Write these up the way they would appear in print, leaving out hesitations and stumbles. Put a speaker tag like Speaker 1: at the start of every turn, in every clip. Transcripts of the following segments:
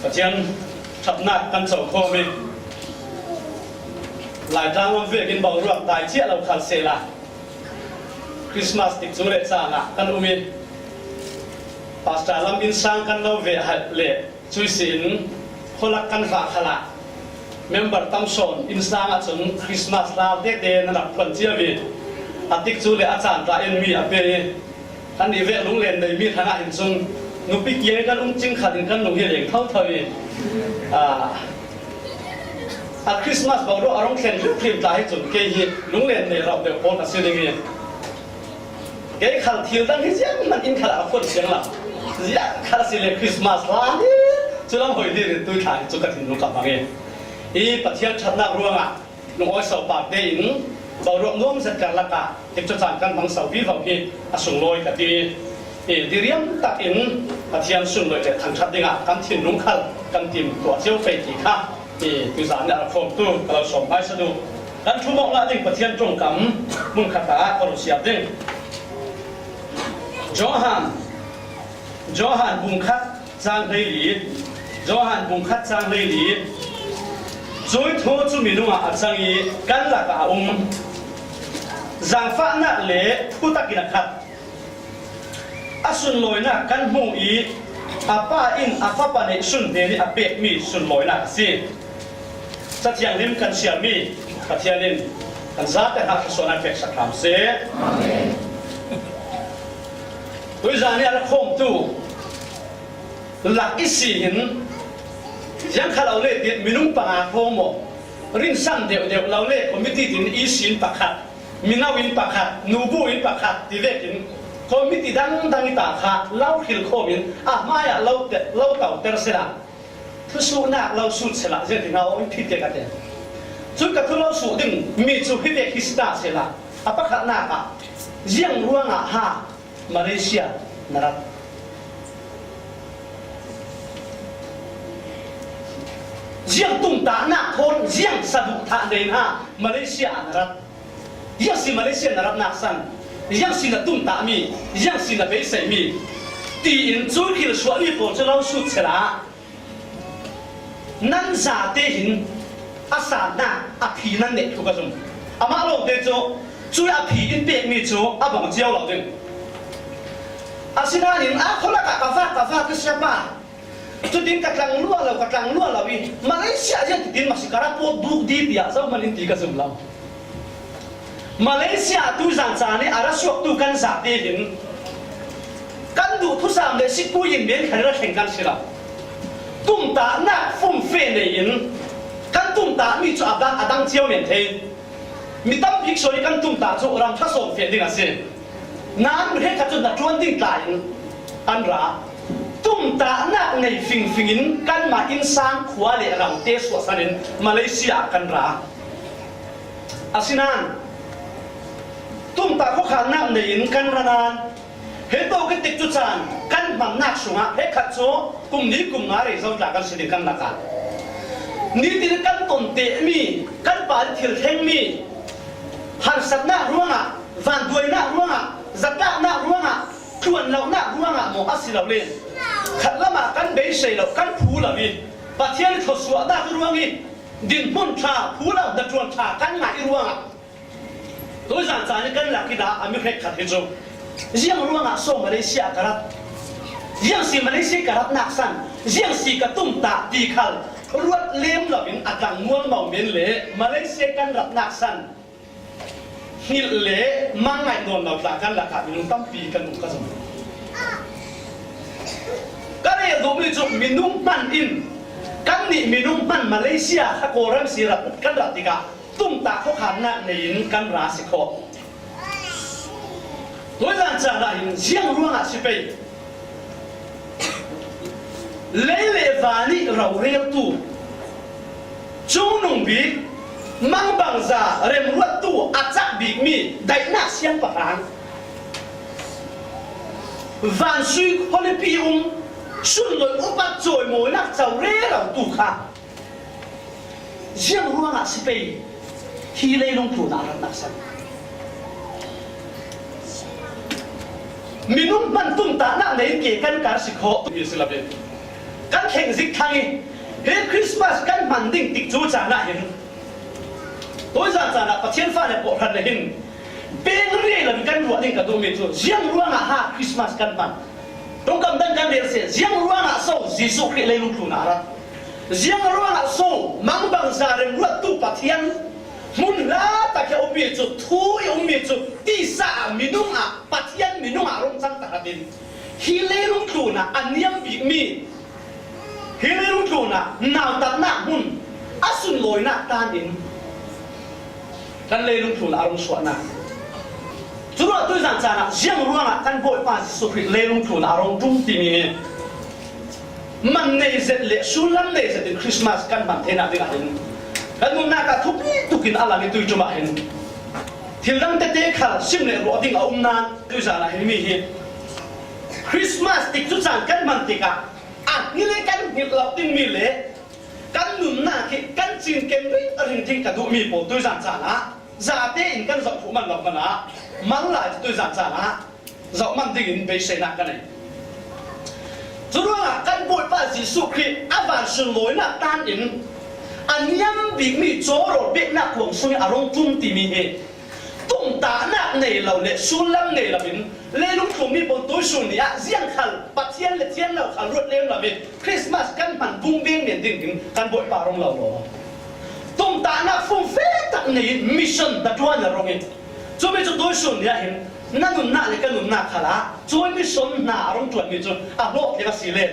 Speaker 1: ประเทศทับนักกันสองโคมิหลายทางวันเวกินเบารวมตายเชี่ยเราขัดเสละคริสต์มาสติดสุเรศาละกันอุมิปาสตาลำอินสังกันเราเวหัดเละช่วยสินคนละกันฝากขละเมมเบอร์ตั้งโซนอินสังอาจจะคริสต์มาสลาเด็กเดนนับคนเชี่ยวีอติกสุเรอาจารย์ตาเอ็นมีอเปย์ท่านอีเวลุงเล่นในมีฐานะอินซุงนุปิกเยกันจริงขัดกันหนุ่มเฮียงเท่าเท่าวีคริสต์มาสบอกว่าอารมณ์เข็นคลิปตายจนเกย์ลุงเล่นในเราเดี๋ยวโพสต์สิ่งนี้เกย์ขัดทิวตั้งที่เสียงมันอินขัดเอาคนเสียงหลับเสียงขัดสิ่งเลยคริสต์มาสล้านจุลหอยดีตัวถ่ายจุกระถิ่นลุงกลับมาเองอีประเทศชาตินักร่วงลุงอ้อยสาวปากเดินบอกรวมน้อมสักการละกะเก็บจุดสานกันบังสาววิวพี่ส่งลอยกับดีดีเรียมตัดอินประเทศส่งลอยจากทางชาติงะกันถิ่นลุงขัดกันถิ่นตัวเชี่ยวเฟติค่ะที่สารเนี่ยฟอมตู้เราส่งไปสะดวกกันทุ่มอกละดิ่งประเทศตรงกำมุ่งขัดตาก็รู้เสียดิ่งจอฮันบุงคัดจางเลยหลีจอฮันบุงคัดจางเลยหลีจุดหัวจุมีนุ่งอาจารย์กันละกะจางฟ้าหน้าเละผู้ตะกินขัดสุนลอยน่ะกันหูอีอาป้าอินอาฟ้าปานสุนเดนี่อาเปกมีสุนลอยน่ะสิสัตยังลิมกันเสียมีสัตยังลิมกันซาแต่หักส่วนอาเปกสักคำเสียด้วยจานี่เราคงตู้หลักอิสิหินยังข้าเราเล่ดิมีนุ่งปากโฮโมรินสันเดียวเราเล่คอมมิตี้ดินอิสินปากขัดมินาวินปากขัดนูบูวินปากขัดที่เวกินคอมมิตี้ดังตาขาเล่าขิลโคมินมาอย่าเล่าเต่าเตอร์เซล่าทุสูนักเล่าสูดเซล่าเจ้าที่เราพิจารณาเนี่ยจุดกับทุเราสูดดึงมีจุดพิเศษฮิสตาเซล่าปากขัดนักยังร่วงฮะมาเลเซียนะครับยังตุ้มตาหน้าทนยังสะดุดท่าเดินฮะมาเลเซียนะครับยังสิมาเลเซียนะครับนักสันยังสินะตุ้มตามียังสินะเบสมีตีอินจุดที่เราสวดอีโปจะเล่าสุดเสละนั่นซาเตหินอาสาหน้าอภินั่นเด็กทุกคนอามาลงเดโจจุดอภิอินเปกมีโจอาบังเจียวเราดึงอาสินาหินคนละกาฟ้าก็เสียบ้าจุดดินกระตังล้วนเราวิมาเลเซียยังดินมาสิการะโปดูดีเดียซ้ำมันอินทิกาสมลำมาเลเซียตุจันจานี่อาราสวกตุกันสักเดียนกันดูทุสามเลยสิกุยินเบียนขันเราแข่งกันสิละตุ้มตาหน้าฟุ้งเฟ้อเลยอินกันตุ้มตามีจุดอัดังเจียวเนี่ยเทมีตั้มพิกโซยกันตุ้มตาจุรำทัศน์เฟียดิ้งสิน้ำเรียกกันจนนักล้วนดิ้งตายอันราตุ้มตาหน้าในฟิงกันมาอินซังขวาเลยเราเตะสวดสันมาเลเซียกันราอาสินันตุ้มตาเขาขาหน้าในอินกันรานานเห็นตัวกันติดจุดจานกันมันนักสุงะเฮ้ขัดโซ่กุมนี้กุมงาเรื่องจากกันสิ่งกันละกันนี่ที่กันต้นเตะมีกันปาดทิลเทงมีหันสัตว์หน้าร่วงอ่ะฟันด้วยหน้าร่วงอ่ะจักรหน้าร่วงอ่ะชวนเราหน้าร่วงอ่ะหมออัศเราเล่นขัดละมากันเบสเซลกันผูเราวิประเทศทศวรรษได้ร่วงอีดินมุ่นชาผูเราดัชวนชากันหงายร่วงอ่ะตัวจานจานกันหลักกิดาอเมริกาขัดที่จูยังร่วงอ่ะส่งมาเลเซียกันยังสิมาเลเซียกันนักสันยังสิกระตุ้มตาตีขัลรวดเลี้ยมเราวินอัดดังม้วนเมาเบนเล่มาเลเซียกันรับนักสันฮิลเล่มังไงโดนเราจากกันละครับมีนุ่งตั้มปีกันนุ่งกระสมก็เลยดูมีจุดมีนุ่งมันอินกันนี่มีนุ่งมันมาเลเซียถ้าโกรัมซีรัตกันรัติกาตุ้มตาเขาขันนักในอินกันราสิโคตัวอย่างจากนั้นเชียงร่วงอาชีพเล่วานี่เราเรียกตัวจูนุ่งบีมังบังซาเรมวัตถุอาจักบีมีได้นักเสียงปะรังวันสุกฮอลลีปีสุนเลยอุปจอยมวยนักเจ้าเร่เราตุค่ะยังรู้ว่าสิไปที่เล่ลงทุนอะไรนักสันมีนุ่มมันตุ้มตาหน้าในเกี่ยกันการสิโคมีสิลาเบ กันแข่งสิทางเฮ้คริสต์มาสกันมันดิ่งติดจูจานะเห็นตัวจานะประเทศฟ้าเนี่ยปวดหันเลยเห็นเป็นเรื่องอะไรกันรัวดิ่งกับตัวเมียจูเสียงรัวงาฮะคริสต์มาสกันมันตรงกำดังกันเดียร์เสียเสียงรัวงาโซ่ยิสุคริสต์เลยลุกขึ้นนะระเสียงรัวงาโซ่มังบังซาเรมรัวตู้ปะเทียนมุนลาตะแค่อมเมียจูทูยอมเมียจูที่สามินุงอ่ะปะเทียนมินุงอ่ะรงจังตะดินฮิเลลุกขึ้นนะอันยังบิมีฮิเลลุกขึ้นนะนาวตัดหน้ามุนอาสุนลอยหน้าตาดินกันเลยลุกขึ้นอารมณ์สวนนะจุดว่าตัวจันทร์นะเสียงรัวงากันบ่อยป้าสิสุคริเลยลุกขึ้นอารมณ์จุ่มตีมีมันในเสร็จเลยสุลันในเสร็จคริสต์มาสกันบันเทน่าดีกันกันนุ่มนักทุบนี่ตุกินอะไรนี่ตุยจุมาเห็นที่รังเตะขาซิมเลยรอดิ้งเอานานตุยจานะเห็นมีเห็นคริสต์มาสติดจุดจันกันมันติกะอ่ะนี่เลยกันนี่เราติ้งมีเลยกันนุ่มนักกันจีนเก่งด้วยอะไรที่กันดูมีโปตุยจันจานะจะเตะอินกันจะถูมันหลอกมันนะมันหลายตุยจันจานะจะมันดิ้งอินไปเสนากันเลยจุดว่ากันบวชพระยิสุคริสต์อาวันสุลอยนักตันอินอันยังบิกมีโจรเบ็ดนักหวงสุยอารมณ์จุ่มตีมีเหตุตุ้มตาหนักในเราเนี่ยสุลังในเราบินเลลุกทุ่มมีบนตัวสุนีอะเสียงขันปัจเจียนเลเทียนเราขันรวดเร็วเราบินคริสต์มาสกันผันบุ้งเบี้ยงเนี่ยดิ่งกันบวชปารองเราหรอตุ้มตาหนักฟุ้งเฟ้ตักในมิชชั่นตัดวันเราเองจนไม่จุดตัวสุนีอะเห็นนั่นนุ่นหน้าเลยกันนุ่นหน้าขลาจนมิชชั่นหน้าอารมณ์จวนมีจุดอ่ะโลกที่เราสีเล่น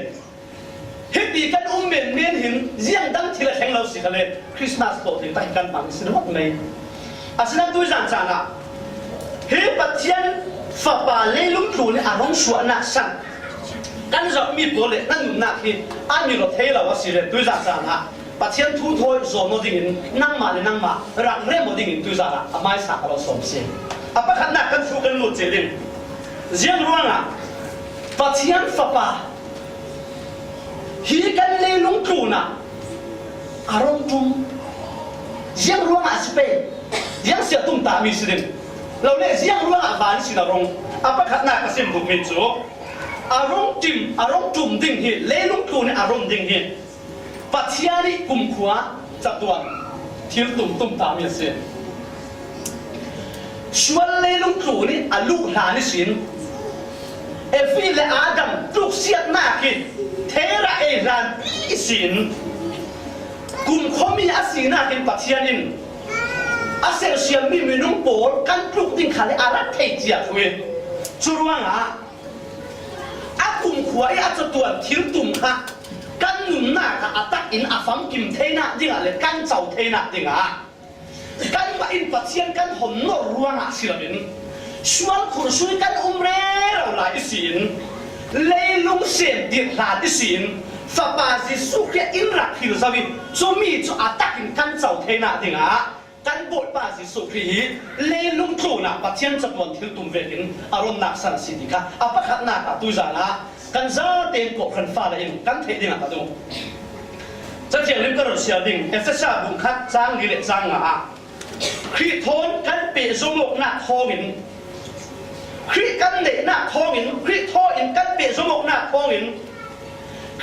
Speaker 1: เฮ้ยปีกันเมียนเห็นเสียงดังที่เราแข่งเราสิกันเลยคริสต์มาสโตถึงตั้งกันปังสินะว่าไงอาศัยนั้นตัวจันทร์นะเฮ้ยปัจเจียนฝ่าป่าเลี้ยลุงตู่เนี่ยอารมณ์สวนนักสั่งกันจะมีตัวเล็กนั่นนุ่มนักที่อันมีรถเทเราว่าสิเลยตัวจันทร์นะปัจเจียนทุ่งทอยโซนโนดิ่งนั่งมาเลยนั่งมารักเร่โมดิ่งตัวจันทร์นะไม่สักเราสมเสียอ่ะปะขันนักกันสู้กันหลุดเจริญเสียงร้องอ่ะปัจเจียนฝ่าป่าฮีกันเลยลุงตู่น่ะอารมณ์จุ่มยังรู้ว่าสิเปยังเสียตุ้มตามีสิเดนเราเนี่ยยังรู้ว่าบานสินารมณ์อาปะขัดหน้ากระซิมบุกมิจูอารมณ์จุ่มดิ่งฮีเลยลุงตู่เนี่ยอารมณ์ดิ่งฮีปัจจัยนี้กุมขวาจับตัวที่ตุ้มตามีสิชวนเลยลุงตู่นี่อาลูกหลานนี่สินเอฟิเลอาดัมลูกเสียหน้ากิเทระเอรันอีสินกุมเขามีอาศีนาเป็นปัจจัยนินอาเซลเซียมีนุ่งโปลกันปลุกดิ้งขาเลยอารักเทจียคุยจุดว่างอ่ะอากุมขวายอาจตัวทิ้งตุ่มค่ะกันหนุนหน้าค่ะอาตักอินอาฟังกิมเทน่าดิ้งอะไรกันเจ้าเทน่าดิ้งอ่ะกันมาอินปัจจัยกันหอมนอรัวงอ่ะสิละบินชวนขุนช่วยกันเร่เราหลายสินเลยลุงเสียนดิหลายสินฝ่าป่าสิสุขอินรักฮิลซาวิจมีจะอาตักอินกันเจ้าเทน่าดิ้งอ่ะกันบทป่าสิสุขีเลยลุงทูน่ะปัจจัยจับวันที่ตุ้มเวกินอารมณ์นักสันสิธิค่ะอาปะขัดหน้ากับตุจานะกันจะเต็มกบขันฟ้าเลยกันเทดิ้งอ่ะดูจะเจียงลิมก็รถเสียดิ้งเอฟเซชาบุญคัดจางดีเละจางอ่ะครีทอนกันเปะสมกหน้าทองินครีกันเดหน้าทองินครีทออินกันเปะสมกหน้าทองิน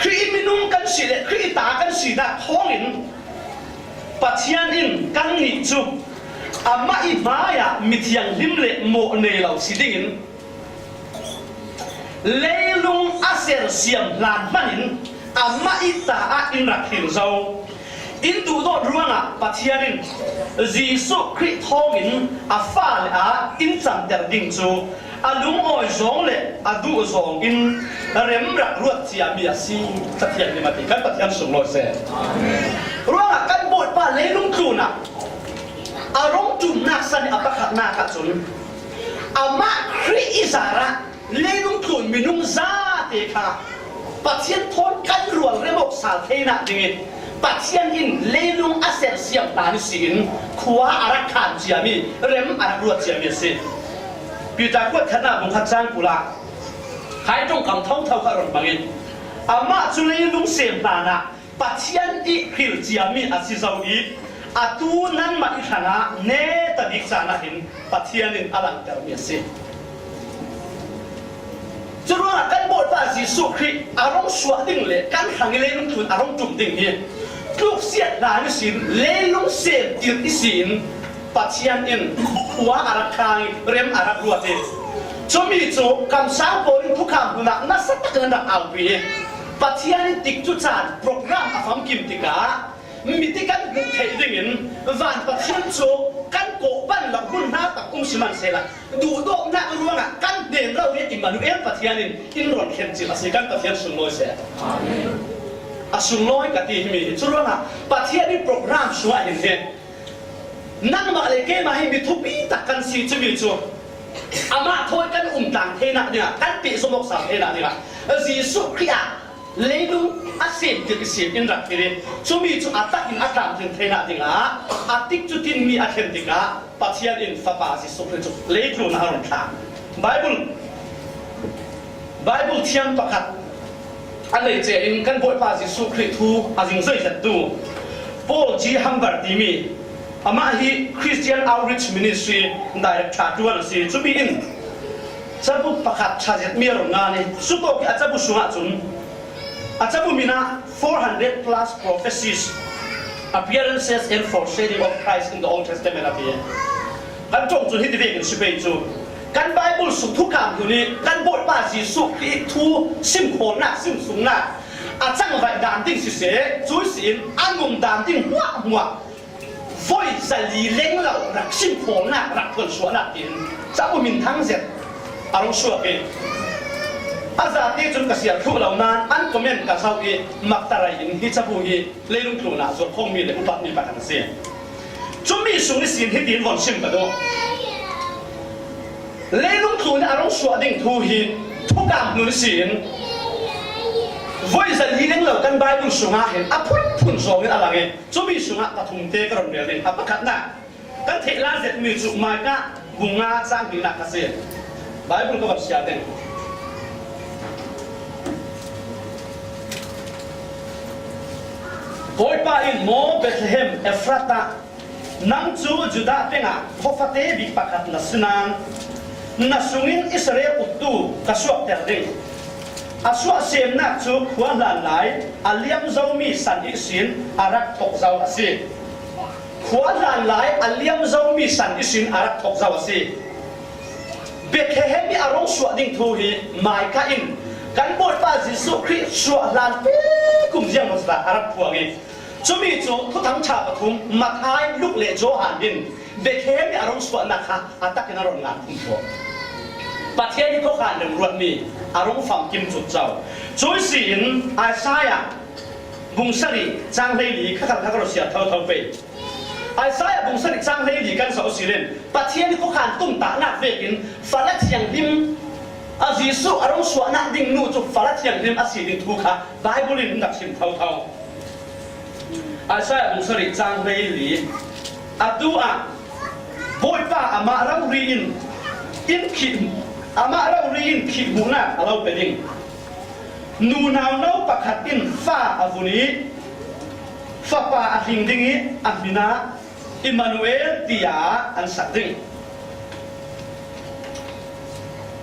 Speaker 1: ครีมินุ่งกันสีเละครีตากันสีหน้าทองินปัจจัยอินกันนิจูอามาอีบายามิทยังลิมเละโมเนลาวสิดิ้งเลลุงอาเซอร์เซียมลานมันอินอามาอีตาอาอินรักฮิลซาวอินดูโดดรัวงอ่ะปัจจัยอินจีสุคริทองอินอาฟาเลอาอินจันเดอร์ดิ้งจูอาลุงออยจงเละอาดูจงอินเริ่มรักรวดเสียมีอาซีสัตย์ยังมาติกันปัจจัยสูงลอยเสียรัวงอ่ะกันบทป่าเลลุงจูน่ะอารมณ์จุ่มนักสันอาปะขัดนักจุนอามาคริอิสาระเลลุงจูมีนุ่งซาเตค่ะปัจจัยทนกันรวมระบบสาเทนะดิ้งปัจจัยอินเลลุงอาเซเซียมตานิสินขวาอารักขานเจียมีเริ่มอารักรวดเจียมีสิปีจากวัดขณะบุญขัดจางกุลาหายตรงคำเท่าขรอนบางอินอามาจุเลลุงเซียมตานะปัจจัยอิฮิลเจียมีอาศิซาอีอาตูนั้นมาอีกขณะเนตดิกจานะหินปัจจัยอินอาลังเตอร์มีสิจุดว่ากันบทภาษี สุคริอารมณ์สวดดิ่งเลยการขังเลยลงทุนอารมณ์จุ่มดิ่งนี่ลูกเสียดายสินเลยลงเสียดินสินปัจจัยอินหัวอารักขางเรียมอารักรัวเตจมีจูคำสั่งโปริทุกคำบุญนักสัตกันดักเอาไปปัจจัยติดจุดจานโปรแกรมฟังกิมติกามีที่กันบุกเทดิ่งวันปัจจัยจูกันโกบันหลังบุญนาตักสิมันเสละดูโดนักรู้นะกันเดินเราเนี่ยอิมานุเอลปัจจัยอินรอนเข็มจิลสิกันปัจจัยสุนโลเสสุนโลยกติมีจุรู้นะปัจจัยโปรแกรมชัวร์เห็นเห็นนั่งมาเลยเกมาให้มีทุบีตักกันสีจะมีจูอามาทอยกันต่างเทนะเนี่ยกันปีสมบสามเทนะเนี่ยสีสุขยาเลยดูอาเซียนที่เสียอินรักที่จะมีจูอัตตาอินอัตตามถึงเทนะเนี่ยอาติกจุดที่มีอาเคนติกาปัจจัยอินฟ้าป่าสีสุขเลยจูเลยดูน่ารักค่ะไบเบิลเทียมประคัดอันนี้เจอินกันบอยป่าสีสุขเลยทูอาจิงเซยจัดดูโปลจีฮัมบาร์ดีมีอามาฮีคริสเตียนเอาริชมินิสทรีได้ชัดด้วยสิจุบีอินจะบุกประคัดชาเจ็ดมีรงานนี้สุดโต่งอาจจะบุษงะจุนอาจจะบุมีนะ400 plus prophecies appearances and foreshadowing of Christ in the Old Testament นะพี่กันจงจุนที่ที่เรียกกันสิบเอ็ดจุกันไบเบิลสุดทุกคำอยู่นี่กันบทบาทสิสุขที่ทูซิมโคนนะซิมสูงนะอาจารย์ไปดามติ้งสิเสจุยสินอันมุมดามติ้งหัวvoi sẽ lý lên lâuรักสิ่งของน่ะรักคนสวนน่ะกินจะบุมินทั้งเสร็จอารมณ์ชั่วกินอาจารย์ที่จนกระเสียทุกเหล่านั้นอันก็เม่นกับชาวอีมักตะไรอินที่จะพูดอีเลยลุงครูน่ะส่วนคงมีเลยอุปนิบัติทั้งเสียจนมีสูงในสิ่งที่ดีนวันชิมกันด้วยเลยลุงครูน่ะอารมณ์ชั่วดิ่งทูฮีทุกการนุนสิ่งvoiจะลีเล่งเรากันไบเบิลสุงาเห็นอ่ะพุ่นสองนี่อะไรเงี้ยจะมีสุงาตัดทุ่มเทกระดมเดียวเลยอ่ะประคัดน่ะกันเทลาเจ็ดมีสุมาก้าบุงาสร้างดีนักเกษตรไบเบิลก็แบบเสียเด่นโอยป้าอินโมเบธเลเฮมเอฟราตานังจูจุดาเป็นอ่ะพอฟัตเตบิประคัดนัสนานนัสุงินอิสราเอลอุดตูกระสวกเตอร์ดิอาสวะเสียมนักจูขวานหลานไหลอาเลียมเจ้ามีสันอิสินอารักตกเจ้าสิขวานหลานไหลอาเลียมเจ้ามีสันอิสินอารักตกเจ้าสิเบคเฮมีอารมณ์สวดดิ่งทูฮีหมายกันอินกันบทบาทสุคริสวดหลานเป๊กุมเจียงมุสลิมอารักพวกนี้จะมีจูทุกทั้งชาปฐุมมาทายลูกเล่โจหันดินเบคเฮมีอารมณ์สวดนักฮะอาตักนรกงานคุณพ่อประเทศที่เขาขาดหนึ่งรวดมีอารมณ์ฝั่งกิมจุดเจ้าช่วยสินอาซายาบุงสริจางเลยหลีข้าข้าเราเสียเท่าไปอาซายาบุงสริจางเลยหลีกันสาวสิเรนประเทศที่เขาขาดตุ้มตาหนักเวกินฟ้าละเทียงดิมอาจิสุอารมณ์สวนักดิ่งนู่จุฟ้าละเทียงดิมอาศิดิทุกข์ไบเบิลลินดักชิมเท่าอาซายาบุงสริจางเลยหลีอัดูอาบอยป้าอามาเราเรียนอินขิมอามาเราเรียนขีดหูนักเราเป็นดิ่งนูนาวน้าประคัดอินฟ้าอาวุนีฟ้าป่าอันดิ่งดิ่งอันบินาอิมมานูเอลติยาอันสัตดิ่ง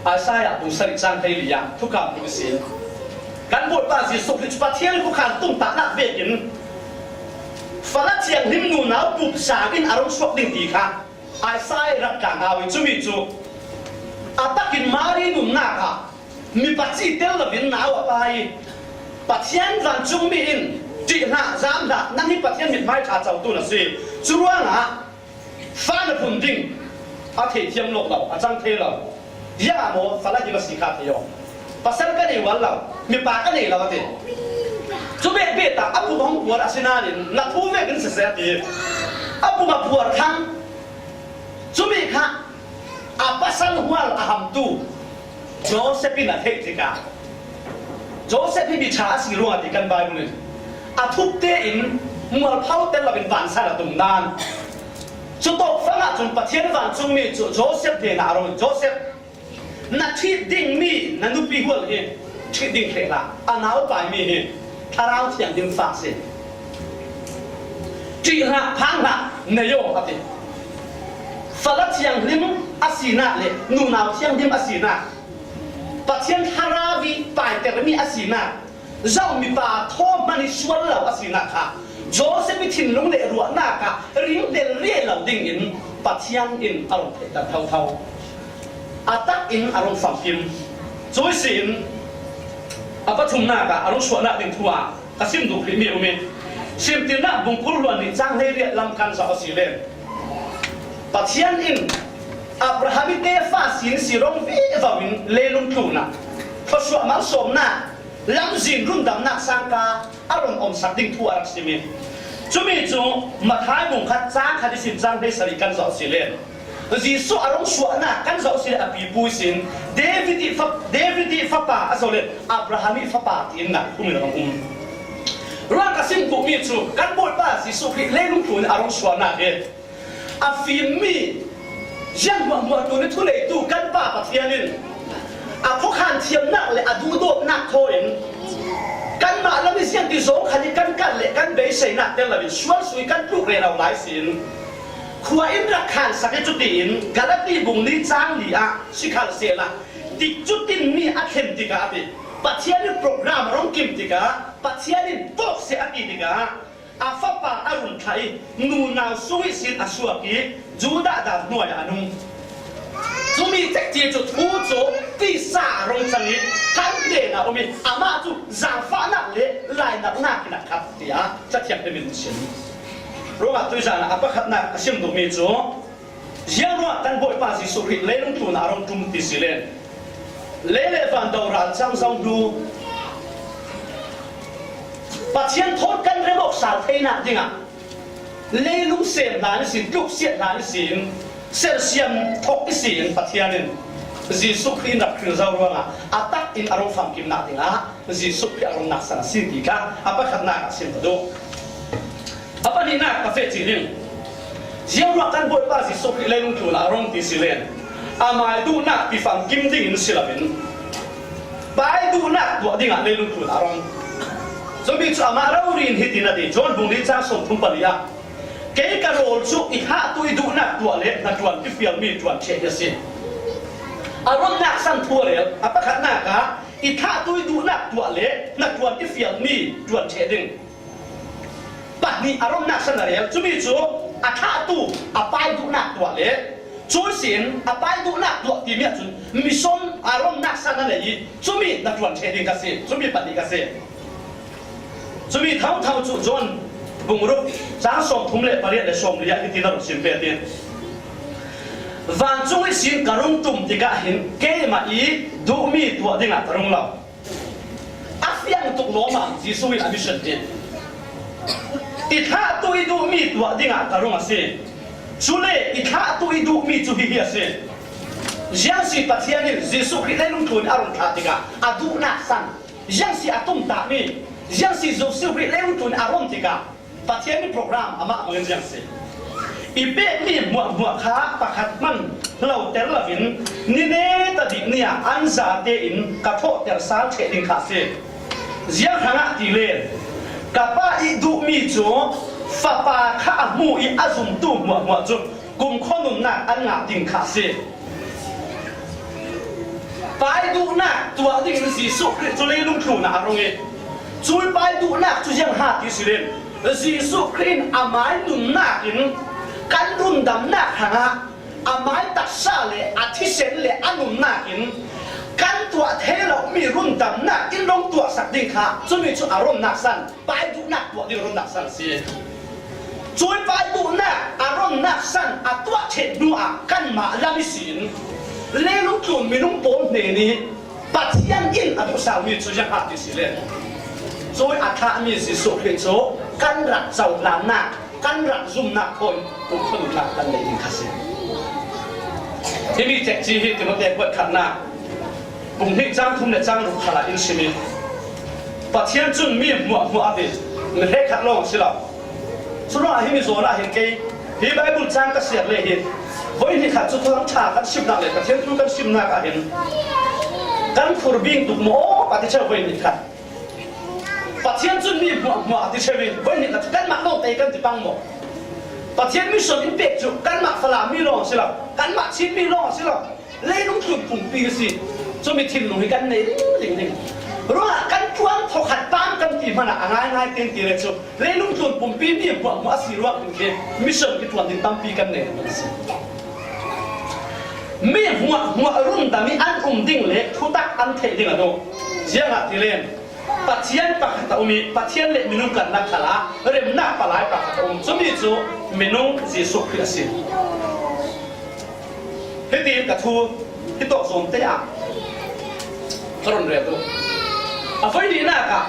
Speaker 1: อาซายาบุษริจังเฮลียาทุกคำทุกสิ่งการบทบาทสิสุขที่ประเทศทุกขันตุ้มตาหนักเวกินฟ้าละเทียงหิมนูนาวปุบสากินอารมณ์สวดดิ่งดีค่ะอาซายรักกางอาวิจุมิจูอาตักินมารีนุ่มนักอะมีปัจจัยเตลวินนาวไปปัจจัยวันจุงมีอินจีน่าจามดานั่นที่ปัจจัยมิดไม่ขาดเจ้าตัวนั่นสิจุว่านะฟ้าในพุ่นดิ่งอาเทียมโลกเราอาจังเทเรายาโมฟ้าละยิ่งสีขาดเที่ยวปัจจัยกันในวันเรามีปากกันในเราเถอะจุเบะเบต้าอับุบังปวดอาศินาลินนักผู้เวกินเสียทีอับุมาปวดทั้งจุเบะค่ะapa sang hual aham tu Josephine na tektika Josephine bicara si ruang di kan Bible ni atuk te in mual pau te labin van sa la tung dan contoh fanga jun patien van chung mi Joseph de na ro Joseph na treat ding mi na nu pi hual hi treat ding khe la anau pai mi hi tharau thiang dim fa se ji na phang na ne yo atiฟ้าละเทียงริมอาศีนาเลยนูนาวเทียงริมอาศีนาปัจเจียนฮาราวีปลายเต มีอาศีนาเจ้ามีป่าทอมันในส่วนเหล่าอาศีนาค่ะโจเซฟทินลงเลรัวหน้ากะริงเดลเรียเหล่าดิ่งอินปัทยันอินอารมณ์แต่เท่าอาตักอินอารมณ์ฝังกิมโจยสินอาปัทุมหน้ากะอารมณ์ส่วนหน้าดิ่งทัวกระซิมดูพรีเมียร์ซิมติน่าบุงกุลวันนี้จ้างให้เรียลำกันสาวสีเลนปัทยันอินอับราฮัมิเตฟ้าสินสิรงวิวาวินเลลุนทูน่ะพอสวมันสมน่ะลำจินรุ่นดำนักสังกาอารมณ์อมสักดิ่งทัวรักสิมีจุมีจูมาท้ายบุงขัดจ้างขัดสินจ้างให้สริกันสาวสีเลนจีสุอารมณ์สวน่ะกันสาวสีอภิปุยสินเดวิดีฟ้าป่าอโซเลอับราฮัมิฟ้าป่าที่น่ะผู้มีรางร่างกสิมบุมีจูกันบทป้าสิสุขิเล่ลุงทุนอารมณ์สวน่ะเออาฟิมียังมัวตัวนี้ทุเรศดูกันป้าปะเทียนินอาพวกขันเทียมนักเลยอาดูโดดนักโทอินกันมาแล้วมีเสียงที่โซ่ขันที่กันเลยกันเบยเสนักเดลวิชวนสุยกันปลุกเรียนเอาหลายสินขวาอินรักขันสักจุดอินกันแล้วตีบุงนี้จ้างลีอาสิขันเสียละติจุดอินมีอาเข้มติกาบิปะเทียนินโปรแกรมร้องกิมติกาปะเทียนินโต๊ะเสียติกาอาฟ้าป่าอารุณไทยนูนาสุวิสินอาชัวกีจูดาดาหน่วยอนุจูมีเทคเจียจุดทูโจที่สารงจังนี้ทั้งเดนะโอมีอามาจูจางฟ้านักเล่ลายนักนักนะครับเดียจะเทียบเป็นมินชินรู้ว่าตัวจานะอาปะขัดนักชิมดูมีจูยังรู้กันบ่อยภาษีสุริเล่ลงทุนอารมณ์จุ่มติสิเลนเล่ฟันดาวรันจังสังดูปัจจัยทดกันระบบสารเทนักจริงอ่ะเล่ลุงเสียนหลานสิลุกเสียนหลานสิเสียเสียมทกสินปัจจัยนึงจีสุขีนักขึ้นเจ้ารู้ว่าอาตักอินอารมณ์ฟังกิมนักจริงอ่ะจีสุขีอารมณ์นักสันสิดีกันอาปะขัดนักสินดูอาปะนี่นักกาแฟจีนิงยังรู้กันบ่อยว่าจีสุขีเล่ลุงทุนอารมณ์ติสิเลนอามาดูนักที่ฟังกิมดิ่งสิลาบินไปดูนักตัวดิ่งอ่ะเล่ลุงทุนอารมณ์จงมีจุดมาเราเรียนเหตุนั้นดีจนบุญนี้จะส่งทุ่งปริยาเกี่ยกับโรลชุกอีกห้าตัวดูนักตัวเล็กนักตัวที่เฟียลมีตัวเชยสิอารมณ์นักสั่งทัวเร็วอัปขัดนักะอีกห้าตัวดูนักตัวเล็กนักตัวที่เฟียลมีตัวเชยดึงปัจนี้อารมณ์นักสั่งเร็วจงมีจุดอาข้าตัวอาไปดูนักตัวเล็กช่วยสินอาไปดูนักตัวที่มีจุดมีส่งอารมณ์นักสั่งนั่นเองจงมีนักตัวเชยดึงกันสิจงมีปัจนี้กันสิจะมีเท่าจุดจนบุงรุกจ้าส่งทุ่มเล็บเรียนและส่งเรียนที่นั่นสินเปียนวันจุยสินกรุงตุ่มที่กะเห็นเกมาอีดูมีตัวดิ่งอัตรงเราอาเซียนตุกโลมาจีสุวิอามิชันเดนอีท่าตัวดูมีตัวดิ่งอัตรงอาเซียนชุเล่อีท่าตัวดูมีจุฮิอาเซียนยังสิปัจจัยนี้จีสุคริสต์ลุงทุนอารมณ์ขาดที่กะอาดูนักสันยังสิอาตุ่มตามียังสิจูสิบริเล่นทุนอารมณ์ที่กะปัจจัยนี้โปรแกรมอามาเหมือนยังสิอีเบะนี่มัวขาปะขัดมันเราแต่ละวินนี่เนตัดเนี่ยอันซาเตอินกับพวกแต่สาวเชดิงขาเซยังหางตีเลนกับป้าอีดูมีจูฟ้าป่าข้ามูอีอาซุมตูมัวจูกุมข้อนุ่มนักอันงาดิงขาเซไปดูนักตัวดิ่งสิสุกจะเล่นลุงครูนะอารมณ์ช่วยไปดูนักจุยังหาที่สิเล่นจีสุครินอาไม้นุ่นนักอินกันรุ่นดำนักหางอาไม้ตัดซาเลอาทิเซนเลอานุ่นนักอินกันตัวเทเรามีรุ่นดำนักอินลงตัวสักดิ่งขาจะมีชุดอารมณ์นักสันไปดูนักตัวดิ่งรุ่นนักสันสิช่วยไปดูนักอารมณ์นักสันอาตัวเชดนัวกันมาลามิสินเล่ลุงจุนมีลุงปนเนนี่ปัจจัยอินอาตุสามีจุยังหาที่สิเล่นโดยอาคามีสิสุเพียงโซกันรักเจ้าลานนักกันรักซุ่มนักคนกุขนุนักกันเลยอินคาสิที่มีเจ็ดจีฮิตที่เราเด็กเปิดขันนักบุ้งที่จ้างทุ่มเนี่ยจ้างลูกขลาอินชิมีปัจจัยจุนมีมัวอดีตมันเล็กขัดลงสิเราสุดท้ายที่มีโซล่าเห็นกี่ที่ใบบุญจ้างก็เสียเลยเห็นวันนี้ขัดจุดทั้งชากันชิมนักเลยปัจจัยจุนกันชิมนักก็เห็นกันฟูร์บิงตุกโม่ปฏิเสธวันนี้ขัดปัจจัยจุดนี้มัวที่เชวินวันนี้ก็กันมาโน้ตเอกันที่ปังหมดปัจจัยมิชลินเป็ดจุกันมาฟลามิลองสิล่ะกันมาชิมมิลองสิล่ะเล่นลุงทุนปุ่มปีสิจะมีทีมหนุ่มกันในลิง รู้ว่ากันชวนถกขัดตามกันที่มันง่ายเต็มที่เลยจูเรื่องชวนปุ่มปีนี่พวกมัวสิรู้ว่าเป็นแค่มิชชั่นที่ชวนที่ตั้งปีกันเนี่ยมีหัวรุ่นแต่มีอันดิ่งเล็กทุตักอันเทดิ่งอ่ะดูเสียงอ่ะที่เล่นปัจเจียนปากตะอุมีปัจเจียนเล็กมินุกันนักขลาเริ่มหน้าปลายปากตะอุมสมัยจูมินุจีสุขพิสิทธิ์ที่ดีกับทูที่โตส่งเตะกรณเรียตัวอ่ะไฟดีน่ะกะ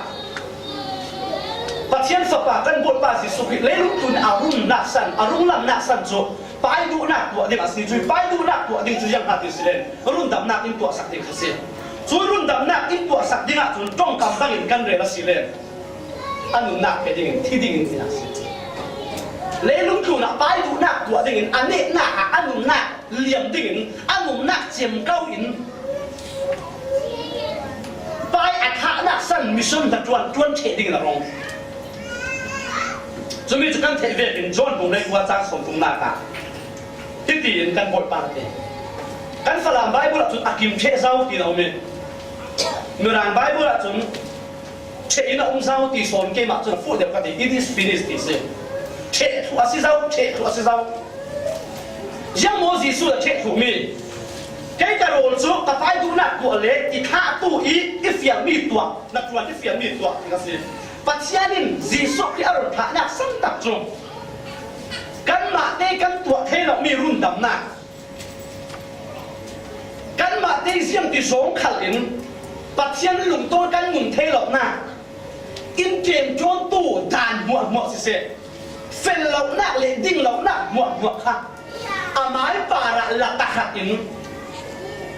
Speaker 1: ปัจเจียนสปากันบทบาทสิสุขเล่นลุกทุนอารุ่งนักสันอารุ่งลำนักสันจูไปดูนักตัวเด็กสิจุยไปดูนักตัวเด็กจุยยังหัดสิเล่นรุ่นดำนักอินตัวสักเด็กสิจุยรุ่นดำนักอินตัวสักเด็กจุนจ้องกำตั้งอินกันเรียนสิเล่นอันนู้นนักเป็นดิ่งที่ดิ่งที่นักสิเล่นลุกทุนไปดูนักตัวดิ่งอันนี้นักอันนู้นนักเหลี่ยมดิ่งอันนู้นนักเจียมเก้าอินไปอัฐนักสันมิชชั่นตะจวนเฉดดิ่งละรองจะมีจุดกันเทเวเป็นจวนผมเลยว่าจากสมทุนนักที่ตีนกันบทบาทเองกันฝรั่งไบเบิลจุดอากิมเชเซาตีเราเมื่อรางไบเบิลจุดเชอินองเซาตีโซนเกมาจุดพูดเดียวกันที่ it is finished ตีเสียเชทัวซิเซายังโมซิสุดเชถูมีแค่กระโดดจุดกับไปดูนักตัวเล็กอีท่าตู้อีเฟียมีตัวนักตัวที่เฟียมีตัวที่กสิปัจจัยนี้ซิสุที่อารมณ์ฐานะสันตัดจุดกันมาเตกันตัวเทเรามีรุ่นดำหน้ากันมาเตเสียงที่สองขัดอินปัจจัยหลุมตัวกันหมุนเทเราหน้าอินเกมโจนตู้ด่านหมวกสิเสเฟลเราหน้าเลดิ้งเราหน้าหมวกค่ะอาไม้ป่าละตะขัดอิน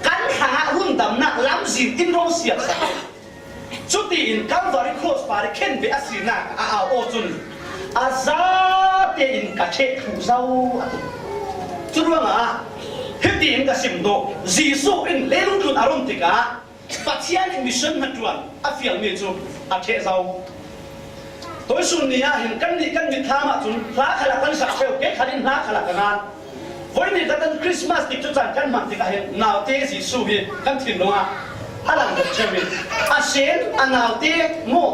Speaker 1: กันขารุ่นดำหน้าล้ำสิอินโรเซียสจุดที่อินกันวาริโคสปาริเคนเบอสินาอาโอจุนอาซาเตอินกับเชถูเจ้าจุดว่าไงที่ตีนกับสิมโดจีสุอินเลี้ยงจุนอารมณ์ติกาปัจจัยนี้มิชชั่นมันจวนอาเฟียมีจุอาเชเจ้าตัวสุนียเห็นกันนี่กันมิทามาจุนพระขลักกันสักเชลเก็ตขันพระขลักกันงานวันนี้กันคริสต์มาสติดจุดจันกันมันติกาเห็นนาวเตจีสุบีกันถิ่นลงอ่ะอะไรกันเชวินอาเชนอันนาวเตโง่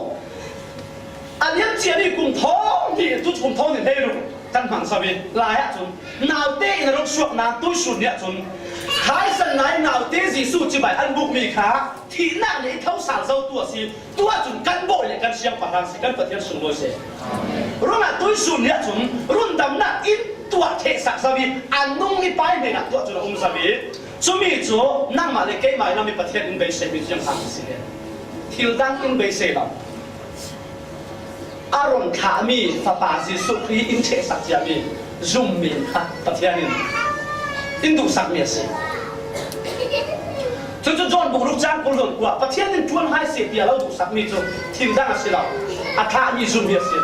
Speaker 1: อันยังเชียร์นี่กลุ่มท้องที่ทุกกลุ่มท้องนี่ได้รู้กันหังสวิลายจุนนาวเตอินรุกช่วงนั้นตุ้ยสุดเนี่ยจุนหายสันไหนนาวเตจีสู้จีบอันบุกมีขาที่นั่งในเท้าสารเจ้าตัวสิตัวจุนกันโบเลยกันเชียงปะทางสิกันประเทศสุนโบเสรุ่นนั้นตุ้ยสุดเนี่ยจุนรุ่นดำน่ะอินตัวเทสักสวิอันนุ่งนี่ไปเนี่ยนะตัวจุนสวิจุมีจูนั่งมาเลยเกย์มาแล้วมีประเทศอินเบเซมีจังหังสิทิลดังอินเบเซเราอารมณ์ขามีฝาปาซิสุขีอินเชสักยามีจุ่มมีค่ะประเทศนี้อินดูสักเมียสิจนจนบุกรุกจ้างคนหลงกว่าประเทศนี้ชวนให้เสียเดียวเราดูสักมีจูทีมด้านสิเราอาคามีจุ่มเมียสิ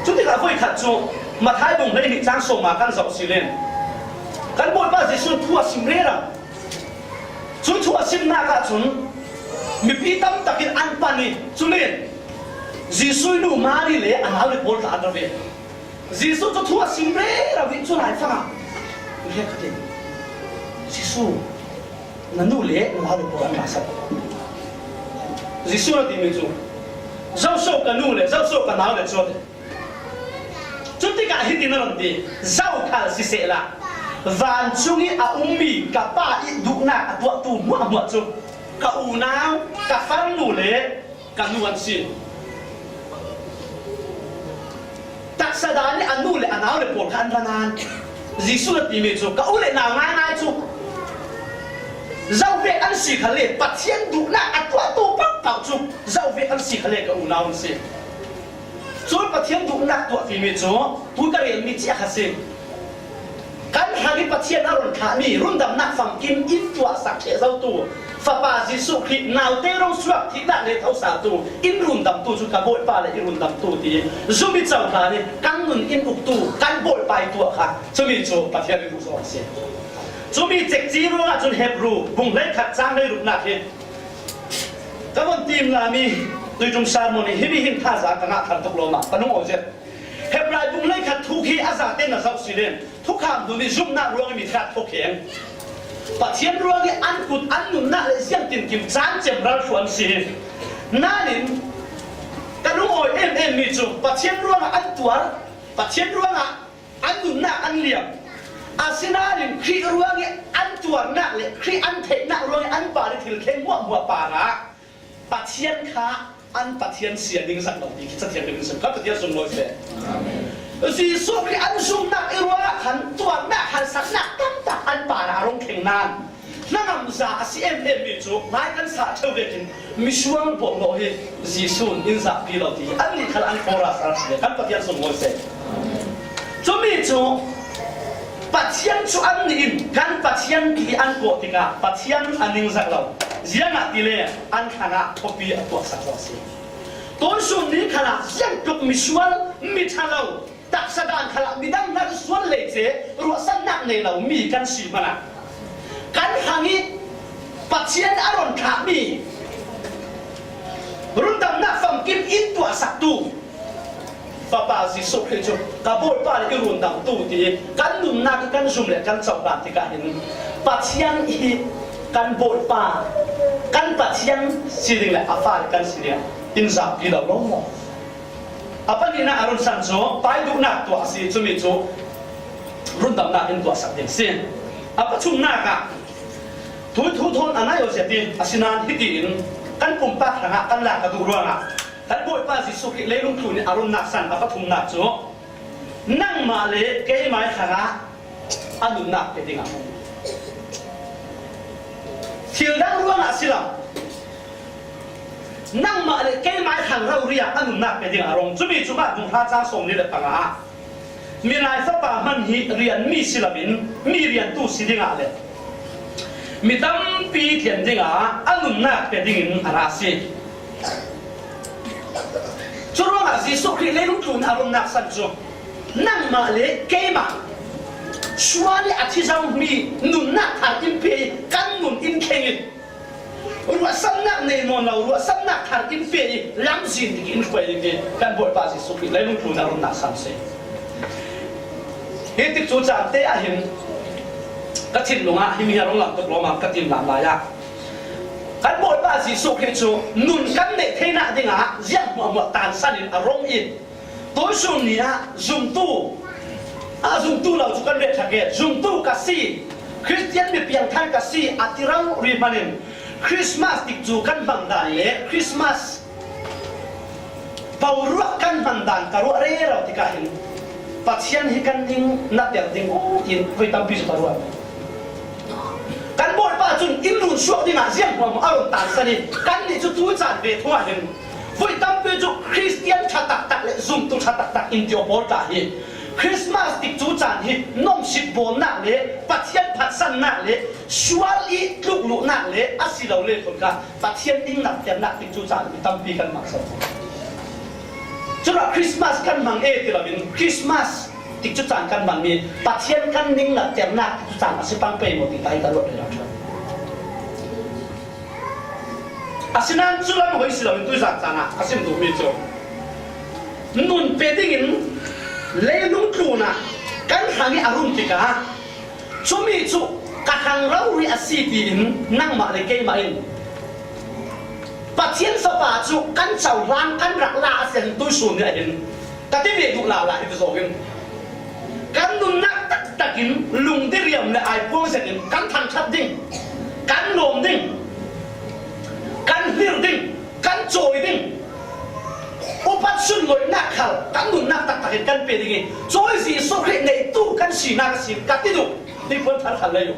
Speaker 1: จุดที่เราคุยขัดจูมาท้ายบุงได้หิจ้างส่งมากันสองสิเลนกันบนบ้านจะชวนทัวร์สิมเร่ละชวนทัวร์สิมนากัดจุนมีพี่ตั้มตะกินอันปานีจุเลนจีสุยดูมาดีเลยอันนั้นเลยบอลตาดเวจีสุจะทัวร์สิมเร่เราวิ่งชวนไหนฟังเรียกกันจีสุนั่นดูเลยอันนั้นเลยบอลมาสักจีสุเราดีไม่จูเจ้าโชคกันนู่นเลยเจ้าโชคกันนั่นเลยชวนจุดที่การฮิตนั่นดีเจ้าขาสิเสละวันช่วงนี้อาอุ้มมีกับป้าอีดุหนักตัวตูมัวจุกับอูน้ำกับฟังหนูเละกับนวลสิตักสดานนี่อันนู้นเลยอันนั้นเลยปวดขันพนานจีสุดที่มีจุกับอูเลยหนาวง่ายจุเจ้าเวอันสีทะเลปัดเทียนดุหนักตัวตูปักเป่าจุเจ้าเวอันสีทะเลกับอูน้ำสิส่วนปัดเทียนดุหนักตัวที่มีจุผู้กระเรียนมีเจ้าขัดสิกันหากิปัจเจียนอารมณ์ขามีรุ่นดำนักฝั่งกินอินตัวสักเชเจ้าตัวฝาปาจิสุขีนาวเตรองสวกที่ด้านในเท้าสาตัวอินรุ่นดำตัวจุกระโบยปลาเลยอินรุ่นดำตัวที่จุมิเจ้าขานี่กันนุนอินอุกตัวกันโบยไปตัวค่ะจุมิโจปัจเจียนรู้สวัสดิ์จุมิเจ็กจีรู้ว่าจุนเฮบรูบุงเล็กขัดจ้างได้รุ่นนักเห็นก็วันทีมนามีโดยจุมซาร์โมนี่ฮิบิหินท่าจากกันนักขันตกลงมาปนุโอเจเฮบรายบุงเล็กขัดทุกที่อาซาเต้นนะเจ้าสิเลนทุกคำดูนี่จุ่มหน้ารวงมีขาดทุกแข็งปัจเจียนรวงนี่อันกุดอันนุ่นหน้าเลยเสียงติ่นกิมจานเจ็บรัดชวนสิ nanin kanung oi em mi chu pathian ruanga an tuar pathian ruanga an dunna an liam asinanin khri ruange an tuar na le khri an the na ruange an pa ri thil kheng wa pa ra pathian kha an pathian sia ding sak lo di cha thian ding sak ka pathian sum lo se amen si so khri an sum na irwa khan tuar na khan sak na tam ta an pa ra rong kheng nan nangam za asiem mi chu nai kan sa theu vekin misuang bo lo he jisun in za pi lo ti an ni khal an khora sa se kan pathian sum lo se chu mi chu pathian chu an ni in kan pathian ki an ko tinga pathian aning zak lo zianga tile an khana thopi atwa sak lo se ton sun ni khala yang tuk misual mi thalo tak sadan khala midang na suan le che ro san nak ne lo mi kan si mana kan hangi pathian aron kami rundam na fam kim in tua saktu papa si sok he chu ka bol pa le rundam tu ti kan num na kan zum le kan chau ba ti ka hin pathian hi kan bol pa kan pathian siling le afa kan siling in za pi lo lo mo apa ni na aron san so pai du na tua si chu mi chu rundam na in tua sak den sin apa chung na ka thu thon anai o se ti asinan hitin kan pumpa thanga kan la ka du ruanga kan boi pa si sukhi leilung thu ni arun nak san apa thum na chu nang ma le ke mai thanga anun nak ke dinga thil dang ruanga sila nang ma le ke mai thang rau ria anun nak ke dinga rong chumi chuma dung ha cha som ni le panga mi lai fa pa man hi rian mi silabin mi rian tu sidinga le mi tam pi thian dinga anun nak pe dingin arasi churo na si sokri le lung tun arun nak san chu nang ma le ke ma swali athi jang mi nun nak thar in pe kan nun in khengin ruwa san nak nei mon lo ruwa san nak thar in pe lam jin in khoi ni kan boi pa si sokri le lung tun arun nak san se he tik chu cha te a hin ka thin lunga hi mi harong lam tok lo ma ka tin lam la ya kan bol ba si sok he chu nun kan ne theina dinga yang mo tan sanin arong in to sun nia zum tu lo chu kan le thake zum tu ka si christian mi piang thai ka si atirang ri manin christmas tik chu kan bang dan le christmas pau ruak kan bang dan ka ro re ro ti ka hin pathian hi kan ding na ter ding in voi tam pi su parua kan bol pa chun in lun suak dinga ziam mo aron tan sani kan ni chu tu chan ve thua hin voi tam pe chu christian thatak tak le zum tu thatak tak in dio bol ta hi christmas tik chu chan hi nom sip bol na le pathian phat san na le sual i tluk lu na le asilo le kon ka pathian ding nak tem nak tik chu chan mi tam pi kan mak sa chura christmas kan mang e ti lamin christmas tik chu chan kan mang mi pathian kan ning la tem nak chu chan asipang pe mo ti tai ka ro le la asinan chulam hoi silamin tu sa chana asim du mi chu nun pe ding in leilung tluna kan hangi arun ti ka chumi chu ka hang rau ri asiti in nang ma le ke ma in pathian sa pa chu kan chau lang kan rak la asen tu sun ni in ka ti ve du la la hi zo hin kan nun nak tak takin lung ti riam le ai pong sen in kan thang chat ding kan lom ding kan hir ding kan choi ding upat sun loi nak khal kan nun nak tak takin kan pe ding choi si so khe nei tu kan si na ka si ka ti du ni pon thar khal le yo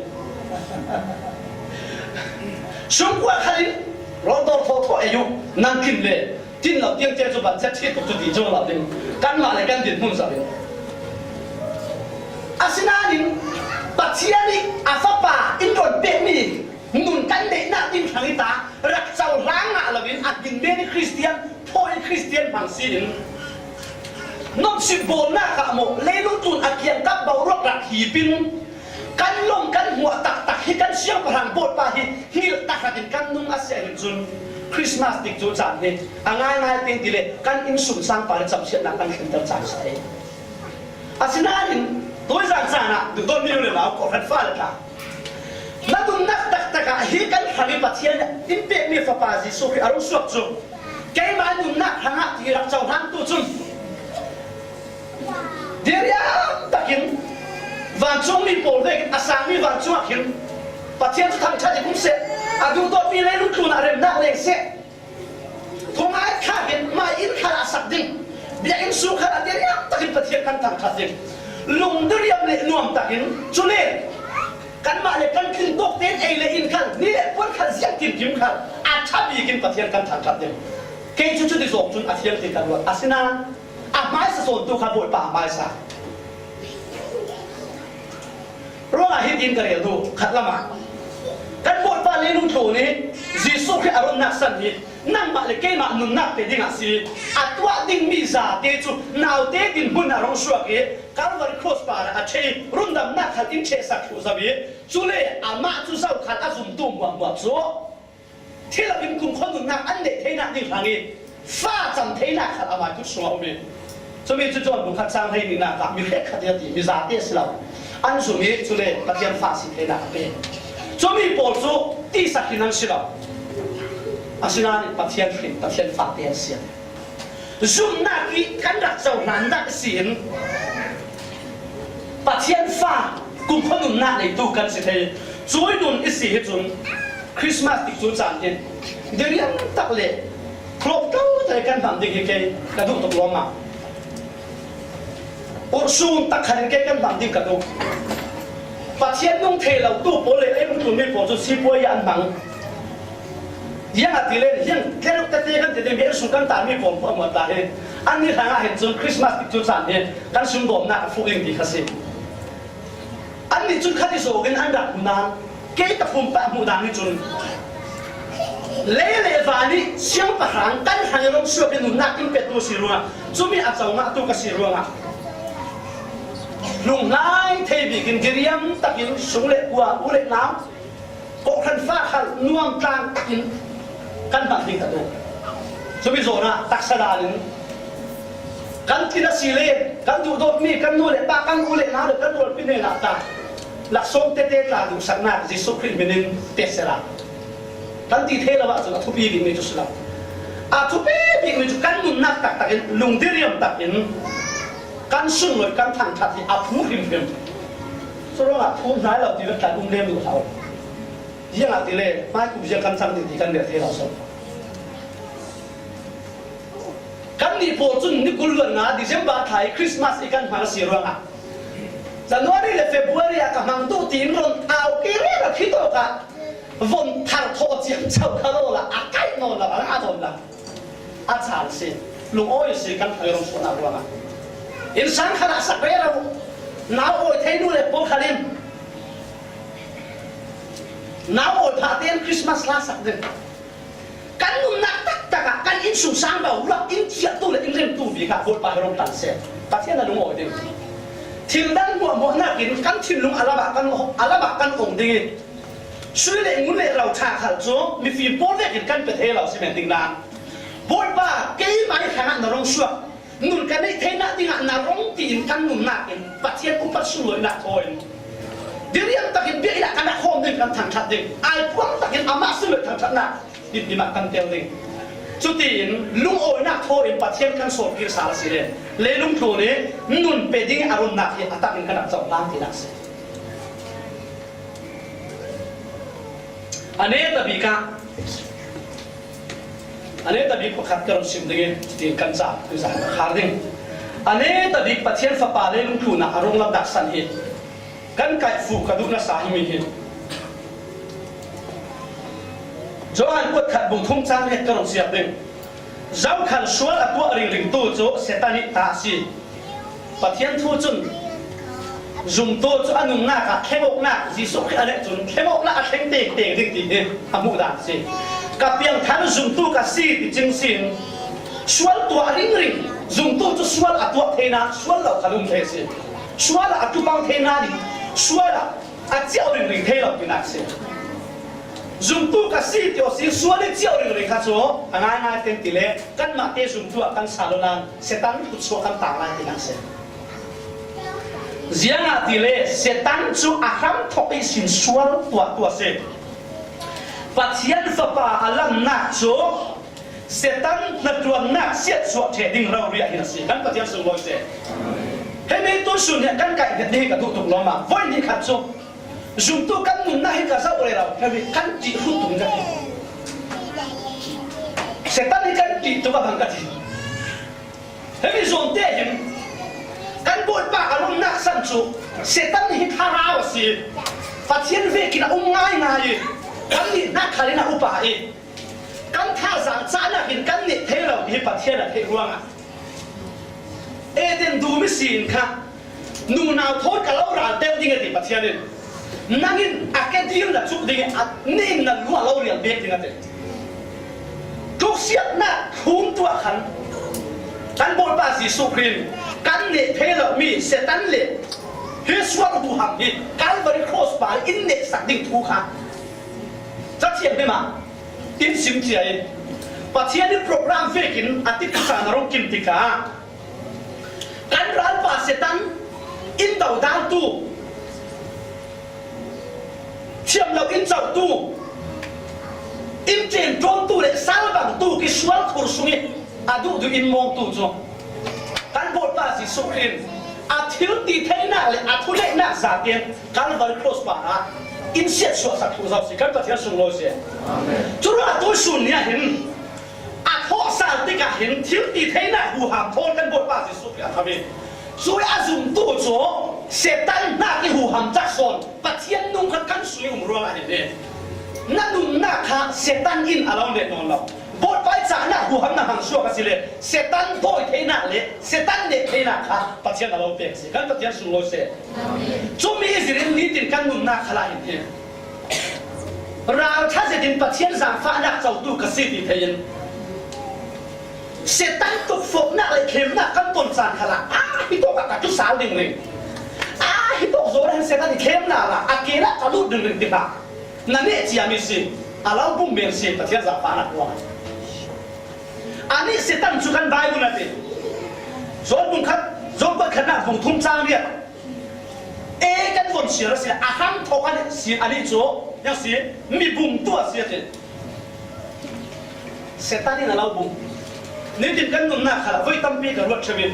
Speaker 1: sum kwa khalin Rodol photo ayu nangkin le tin la tiang che chu ban che thi tu di jo la ding kan ma le kan din mun sa le asinanin pathiani afapa indon pe mi nun kan de na tin thangita rak chau ranga lawin akin be ni christian phoi christian bang sin nom si bol na ka mo le lu tun akian kap bau rok rak hi pin kan long kan huwa tak tak hi kan siang parang bot pa hi hil tak hatin kan nung asya hin chun christmas tik chu chan he angai ngai tin tile kan in sum sang pa cham siat na kan hintar chan sai asinarin toy jang chana du don mi le la ko phat fa la na dun nak tak tak hi kan khali pathian in pe mi fa pa ji so ki aru suak chu cái mà anh nát hàng ngã thì đặt trong hàng tu chung dia takin van chung mi pol ve asang mi van chung akin pathian chu thang cha cũng sẽ adu to pi le lu tu na rem na le se thong ai kha gen mai in khala sak ding bia in su khala dia takin pathian kan thang kha ding lung deriam le nuam takin chu le kan ma le kan kin tok ten ei le in khan ni le pon khan siang kim kim khan a tha bi kin pathian kan thang kha ding ke chu chu di zok chun athian ti kan wa asina mai sa son tu kha boi pa mai sa rong a hit in ka re du khat lama kan boi pa le lu tho ni jisu khe aron nak san ni nang ma le ke ma nun nak pe ding a si atwa ding mi za te chu naw te din bun a rong shuak e Calvary cross pa a che rundam nak khat in che sak thu zabi chu le ama chu sau khat a zum tum wa wa chu thela bin kum khon nun nak an de the na ding hangi fa cham the na khat ama ku shuwa mi cho mình chú chọn một khát sang hay mình là cả mình hết khát thì mình giả tiếc lâu anh số mình chú lên bắt tiền phát sinh thế nào vậy cho mình bỏ số đi sát khi năng xíu anh xin anh bắt tiền phát tiền xíu zoom na cái cán đặt dầu nắn đặt xín bắt tiền phát cũng không nung nát để tu cần gì thế chuối nung ít xí hết chúng Christmas thì chú chọn thế điều này tắc lệ klop đâu tại căn bản thì cái đủ tập lo mà Ursun tak kharin ke kan bang dim ka do pathian nong the lo tu po le em tu mi po chu si po ya an bang yang ati le yang kero ta te kan te de me su kan ta mi po po ma ta he an ni hanga hen chu Christmas ti chu chan he kan sum dom na fu ing ti khase an ni chu khati so gen an da na ke ta phum pa mu da ni chun le vani siang pa hang kan hang rom su ke nu na kim pe tu si ruwa chu mi a chaw na tu ka si ruwa lùng lai thay vì kinh kiriam takin sung lệ qua u lệ nám có khăn pha khăn nuông trang takin căn bản tình thật đâu cho bây giờ na tak sa dalin kan tina sile kan du dot mi kan nu lệ ba kan u lệ nám được kan rol pin na ta la song te te la du sak na Jesus Christ menin te sera kan ti the la ba chu thu pi bi mi chu sala a thu pi bi mi chu kan nun nak tak takin lùng diriam takin kan sung rồi kan thang thật thì áp phú him so rồi là phú nãy là thì nó cả đung đêm được thảo riêng là tỷ lệ mai cũng riêng kan sang thì kan để thế nào sao kan đi phố chun đi kul luận à December thái Christmas ikan mà xì rồi à January là February cả mang tu tin rồi ao kia là khi đó cả vốn thằng thọ chiang châu cả đó là cái nó là ăn rồi là ăn sản sinh lùng ôi xì kan phải rồi số nào rồi à insan khana sakwe ra naw oi theinu le po khalim naw oi phaten Christmas la sak den kan num nak tak taka kan in sung sang ba ula in chia tu le in rem tu bi ka bol pa rom tan se pathian la lung oi den thil dan mo na kin kan thil lung alaba kan ong ding sui le ngun le rau tha khal cho mi fi po le kin kan pe the lau si men ding na bol pa ke mai khana na rong suak nun kan ei theina dinga na rong tin kan nun na in pathian upat suloi na thôi diriam takin bi ila kana khom din kan thang that ding ai puang takin ama suloi thang that na din di ma kan tel ding chu tin lung oi na thôi in pathian kan so kir sala sire le lung tho ne nun pe ding arun na hi atakin kana chau lang ti na se ane tabika ane tabi pakhat karam sim ding tin kan sa tu sa kharding ane tabi pathian fa pa le lung thu na arong lam dak san hi kan kai fu ka du na sa hi mi hi joan ko khat bung thum chang le karam siap ding zau khan sual atwa ring ring tu cho setani ta si pathian thu chun zum to cho anung na ka khemok na ji so khale chun khemok na a theng te te ding ti amu da si kapiang than zum tu ka si ti jing sin sual tua ring ring zum tu cho sual atwa thena sual lo khalum the si sual atu bang thena ni sual a chiao ring ring the lo ki nak si zum tu ka si ti o si sual ni chiao ring ring kha cho angai ngai ten ti le kan ma te zum tu kan salonan setan tu so kan ta lai ti nak si zianga ti le setan chu aham thoki sin sual tua tua se pathian fa pa alam na cho setan na tuan na siat suat che ding rau ria hin si kan pathian sung loi se he me tu sun ya kan kai de ka tu tuk lo ma voi ni khat so zum tu kan mun na hi ka sa ore rau he kan ti hu tung ga setan ni kan ti tu ka bang ka ti he me zon te hin kan bot pa alum nak san chu setan ni tha ra si pathian ve ki na ngai ngai kan ni na khali na upa e kan tha sang cha na hin kan ni the lo hi pathian a the ruang a den du mi sin kha nu nào thốt cả lâu ra teo ding ti pathian ni nangin akadir la chuk ding a ning na lu lo rial bek ding ate tuk siat na khum tua khan kan bol ba si su krin kan ni the lo mi setan le he swal tu ham hi Calvary cross ba in ne sak ding thu kha chắc thiệt đấy mà tin sim chi ai pathian ni program vekin atik sa na rong kim tika kan ral pa setan in đầu dal tu chiam lo in chau tu in chen tron tu le sal bang tu ki swal khur sungi adu du in mong tu cho kan bol pa si sukrin a thil ti theina le a thu le na za tiền Calvary cross pa in siat so sa thu zau si kan pathian sung lo se chu ra tu sun nia hin a tho sa ti ka hin thil ti theina hu ham thon kan bol pa si sukri a thave chui a zum tu cho setan na ki hu ham chắc son pathian nung kan sui ro a de na nung na kha setan in along de non lo bot pai cha na hu ham na hang suak ka sile setan thoi theina le setan ne theina kha pathian alo pe si kan pathian sung lo se chu mi zirin ni tin kan nung na khala in the rao tha se din pathian zang fa na chau tu ka si ti thein setan tu phok na le khem na kan ton san khala hi to ka tu sal ding le hi to zo ran setan ni khem na la akela ka lu ding ding ta na ne chi ami si alau bum ben si pathian zang fa na kwa ani setan chu kan bai bu na te zon bung khat zon ba khana bung thum chang ria e kan von si ra si a ham tho kan si ani cho ya si mi bum tu si te setan ni alau bum ni tin kan nun na khala voi tam pi ka ruat chawin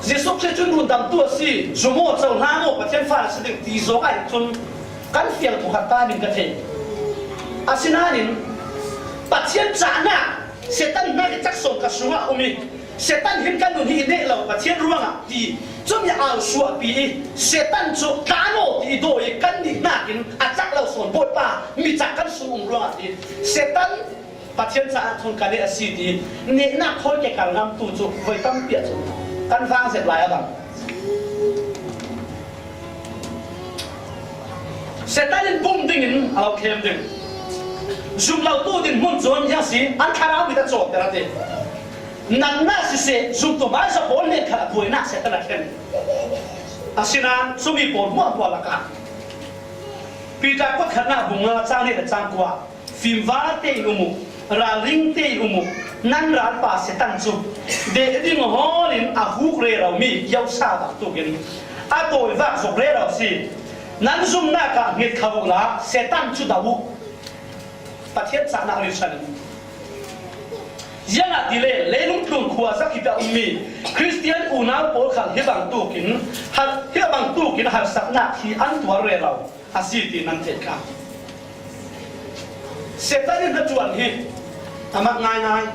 Speaker 1: Jesus se chun run dam tu si zomo chau na mo pathian fa sa ding ti zo kai chun kan fial thu khat ta min ka the asinanin pathian cha na setan na ke chak som ka suwa umi setan hin kan nun hi ne lo pathian ruanga ti chum ya al suwa pi setan chu kano ti do e kan ni na kin a chak lo son bot pa mi chak kan su ruanga ti setan pathian cha thon ka ne asi ti ne na khoi ke kal ngam tu chu voi tam pia chu kan vang set lai abang setan in bum ding in al kem ding zum lau tu din mun zon ya si an khara bi da chok tera te nan na si se zum to mai sa bol ne khara poi na setan a khem asina sumi pon mo po la ka pi ta ko khana bunga chang ne da chang kwa phim va te umu ra ring te umu nan ran pa setan chu de ding holin a hu re ra mi yau sa da tu gen a toi va so re ra si nan zum na ka ngit khawu la setan chu da wu pathian cha na ri chan yana dile lenung tlung khuwa sakhi pa ummi Christian unau pol khal he bang tu kin har sakna khi an tuar re raw asi ti nan the ka setan na chuan hi amak ngai ngai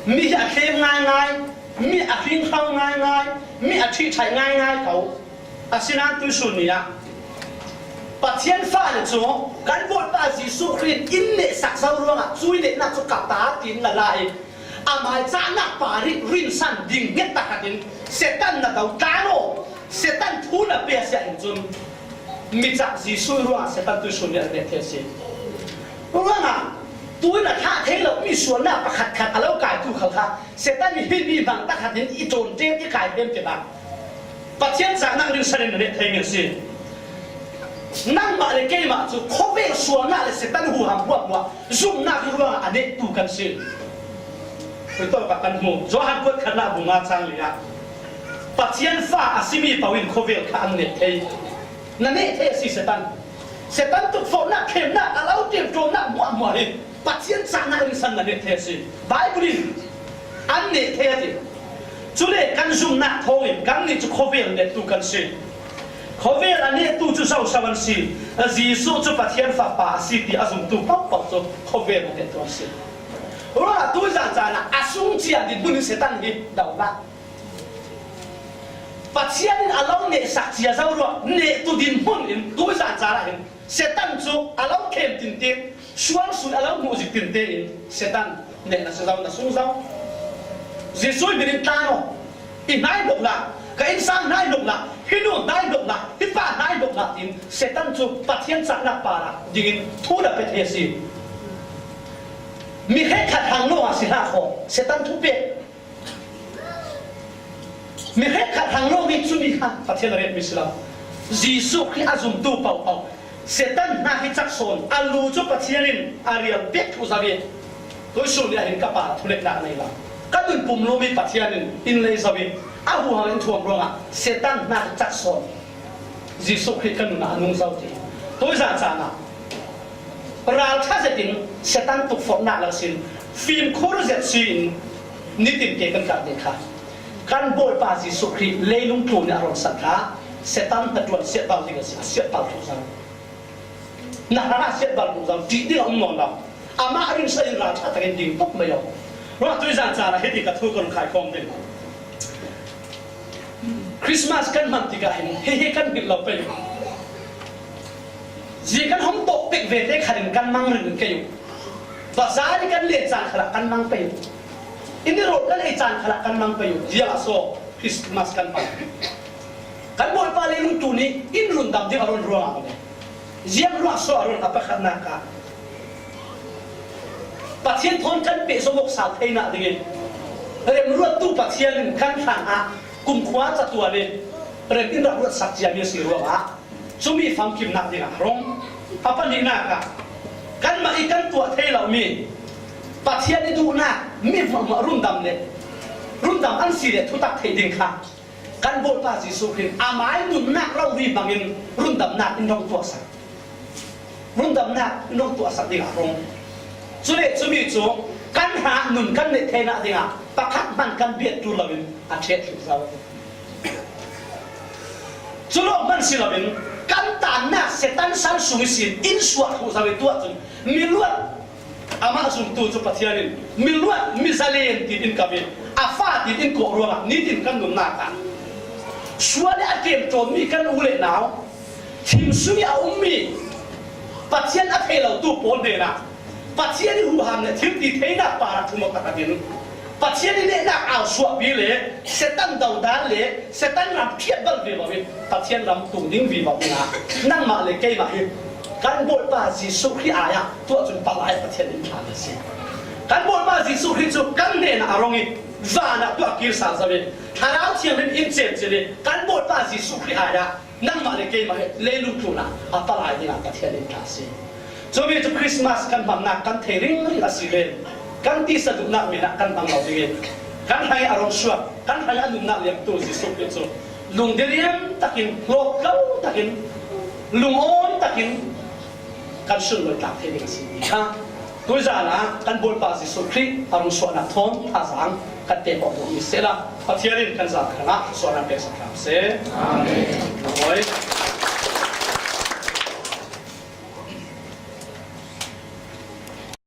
Speaker 1: mi a khem ngai ngai mi a khing khau ngai ngai mi a thi thai ngai ngai kau asina tu sunia pathian fa le chu kan bot pa Jesus Christ in ne sak sau ruanga chui ne na chu ka ta tin la lai amai cha na pa rin san ding get ta kadin setan na dau kano setan thu na pe sia in chun mi cha Jesus ruanga setan tu sunia ne the si ruanga tu na tha the lo mi suan na pakhat khat alo kai tu khal kha setan ni hi bi bang ta kadin I ton te ti kai tem te ba pathian cha na rin san ne the ngel si nang ma le ke ma chu khobe suan na le setan hu ham wa zum na ki ruanga ane tu kan si tôi các căn hộ do Hàn Quốc khán giả vùng Nga sang lìa, pathian pha asimi pawin khovel khan net thế, nãy thế si setan tục phổ nát khem nát, áo tiêm trộn nát mua mua đi, ปัจจัยจานาอินสันนั่นเทสิไบเบิลอันเนเทสิจุเลกันซุ่มนักทองกันนี่จุโคเวลเนตุกันสิโคเวลอันนี้ตุจุเจ้าสวรรค์สิจีสุจุปัจจัยฟ้าป่าสิที่อาซุมตุปั๊บปั๊บจุโคเวลเนตุสิรู้ว่าตุจานาอาซุมจีอันนี้บุญเสตันนี่ดาวละปัจจัยนี้อาลองเนสักจีอาเจ้ารู้เนตุดินหุ่นอินตุจานาเห็นเสตันจุอาลองเข้มตินติชวนสุดอาลองมูจิตินติอินเสตันเนนัสเจ้านัสซุ่มเจ้าจีสุบินตาโนอินนายบอกละก็อินสานนายบอกละฮิโนนายบอกละฮิฟ้านายบอกละอินเสตันจุปัจจัยจานาปาระดิ่งทูดเป็นเทสิมีแค่ขัดทางโลกสิฮะเขาเสตันทุบเปมีแค่ขัดทางโลกมีจุดนี้ค่ะปัจจัยเรียนมิสลามจีสุที่อาซุมตูเป่าเสตันน่าฮิจักโซนอาลูจุปัจจัยนินอาเรียลเบ็กอุซาเวตัวสุดเนี่ยเห็นกับปาทุเล็กหนาในละก็ดุนปุ่มโลมีปัจจัยนินอินเลยซาเวอาหูหางอินทวงร้องอ่ะเสตันน่าฮิจักโซนจีสุที่กันนุ่นอานุงเจ้าทีตัวจานนะเราถ้าจะถึงเสตันตุกฝนหนักแล้วสิฟิล์มคูรุเซตซีนนิติเกกันกันเด็กค่ะการบอลปาจีสุขีเลี้ยงทุนในอารมณ์สัตว์เสตันตัดวันเสียบอลที่ก็เสียบอลทุกสังน่ารักเสียบอลทุกสังจีดีองนอนเราอามารินใส่ราชาตะเกียงดิ่งปุ๊บไม่ยอมเราตัวจานนะเฮติกระทุกคนขายของเด็กคริสต์มาสกันมันติกาเห็นเฮกันบิดเราไปจีกันห้องโต๊ะเป็กเวทได้ขันกันมังหรือกันอยู่ภาษาที่กันเลี้ยงจานขลักกันมังไปอยู่อินเดียโรดกันไอจานขลักกันมังไปอยู่จีอาโซคริสต์มาสกันไปกันบอลปาเลลุงตูนี้อินรุนดำที่อารมณ์รัวมาเลยจีอารัวโซอารมณ์อัปขันนักปัจเจียนทนกันเปะสมกสาวไทยน่ะดิเรื่องรัวตู้ปัจเจียนกันทางอ่ะกุมขวาจัตัวเลยเรื่องอินรัวสักจีมีสิรัวะสมีฟังคิมนักดินะร้องapa ni nak kan ma ikan tua thei lau mi pathian ni du na mi ma rundam an si le thu tak thei ding kha kan bol pa ji su khin amai nun nak lau ri bangin rundam nak in dong tua sa rundam nak in dong tua sa ding rong chu le chu mi chu kan ha nun kan ne thei na dinga pakhat man kan biat tu lawin a thet chu sa chu lo man si lawinกันตานนักเสตันสันสุงสินอินสวะหูสาวิตัวจนมิลวดอามาสุงตูจุปัทยานินมิลวดมิซาเลนติดินกับมิอาฟาติดินโกรัวนิดินกันนุนนากันชัวเนี่ยเกมโจมีกันอุเลนาวทิมซุยอาอุมีปัทยานอเทลาตูโปนเดนะปัทยานี่หูหามเนี่ยทิมติเทนักปารักทุมกัตดินปัจจัยนี้เนี่ยนักเอาสวบวิเลยเสตันดาวดาเลยเสตันรำเทียบบัลวิบวิปัจจัยรำตุงดิ้งวิบวินะนั่งมาเลยเกี่ยมาเห็นการบวชมาจีสุขีอายะตัวจนปลายปัจจัยนี้ผ่านเลยสิการบวชมาจีสุขีจุกันเด่นอารมณ์วานะตัวกิรสารสวินถ้าเราเทียมเป็นอินเซนสิเลยการบวชมาจีสุขีอายะนั่งมาเลยเกี่ยมาเห็นเลี้ยงทุนนะอัปลายนี่นะปัจจัยนี้ผ่านสิจนมีจุคริสต์มาสกันบังนักกันเทริงริอาศิเลนกันที่สะดุดนักมีนักกันบางเราดีกันให้อารมณ์ชัวกันให้อารมณ์นักเลี้ยงตัวสิสุขเป็นสุขลุงเดียมตะกินโลกเก้าตะกินลุงโอนตะกินกันสุ่มเลยตักเทนิสิค่ะตัวจานะกันบนป่าสิสุขที่อารมณ์ชัวนักทอนท่าสังกันเตะบอลมีเสละพัทยาลินกันสักครั้งส่วนนั้นเป็นสักครั้งเสอาเมน